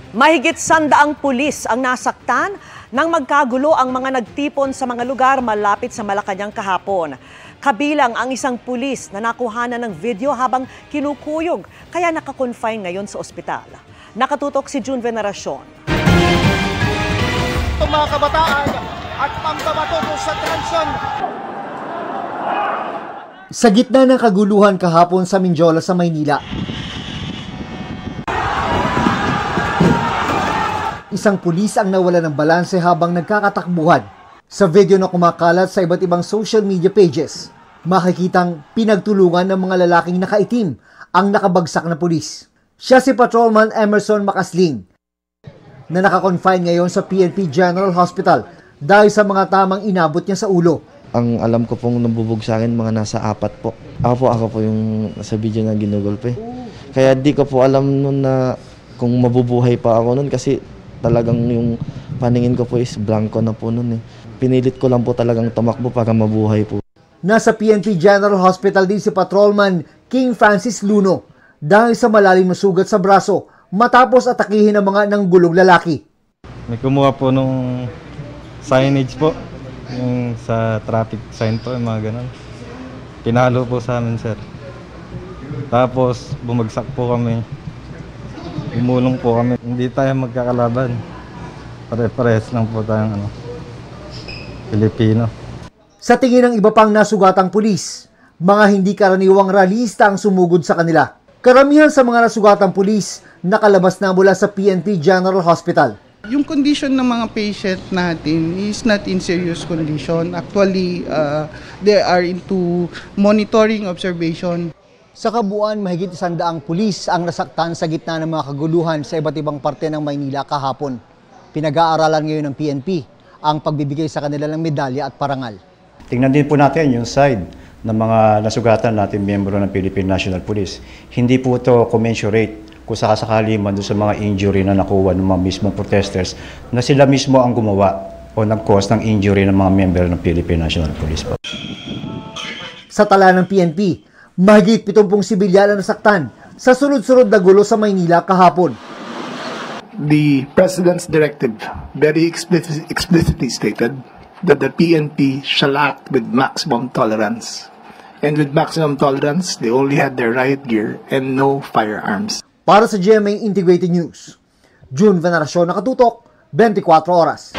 Mahigit 100 pulis ang nasaktan nang magkagulo ang mga nagtipon sa mga lugar malapit sa Malacanang kahapon. Kabilang ang isang pulis na nakuhanan ng video habang kinukuyog, kaya nakakonfine ngayon sa ospital. Nakatutok si June Veneracion. Mga kabataan at pambabato sa transyon. Sa gitna ng kaguluhan kahapon sa Minjola sa Maynila, isang pulis ang nawala ng balanse habang nagkakatakbuhan. Sa video na kumakalat sa iba't ibang social media pages, makikitang pinagtulungan ng mga lalaking nakaitim ang nakabagsak na pulis. Siya si Patrolman Emerson Macasling, na nakakonfine ngayon sa PNP General Hospital dahil sa mga tamang inabot niya sa ulo. Ang alam ko pong nabubog sa akin, mga nasa 4 po. Ako po yung sa video na ginugulpe. Kaya di ko po alam nun na kung mabubuhay pa ako nun kasi talagang yung paningin ko po is blanco na po nun eh. Pinilit ko lang po talagang tumakbo para mabuhay po. Nasa PNP General Hospital din si Patrolman King Francis Luno dahil sa malalim na sugat sa braso matapos atakihin ng mga nanggulong lalaki. May kumuha po nung signage po, yung sa traffic sign po, yung mga ganun. Pinalo po sa amin, sir. Tapos bumagsak po kami. Umulong po kami. Hindi tayo magkakalaban. Pare-pares lang po tayong Pilipino. Sa tingin ng iba pang nasugatang pulis, mga hindi karaniwang ralista ang sumugod sa kanila. Karamihan sa mga nasugatang pulis nakalabas na mula sa PNP General Hospital. Yung condition ng mga patient natin is not in serious condition. Actually, they are into monitoring observation. Sa kabuuan, mahigit 100 pulis ang nasaktan sa gitna ng mga kaguluhan sa iba't ibang parte ng Maynila kahapon. Pinag-aaralan ngayon ng PNP ang pagbibigay sa kanila ng medalya at parangal. Tingnan din po natin yung side ng mga nasugatan natin miyembro ng Philippine National Police. Hindi po ito commensurate kung sakasakali man doon sa mga injury na nakuha ng mga mismong protesters na sila mismo ang gumawa o nag-cause ng injury ng mga miyembro ng Philippine National Police. Sa tala ng PNP, mahigit 70 sibilyan na nasaktan sa sunod-sunod na gulo sa Maynila kahapon. The President's directive very explicitly stated that the PNP shall act with maximum tolerance. And with maximum tolerance, they only had their riot gear and no firearms. Para sa GMA Integrated News, June Veneracion, nakatutok, 24 oras.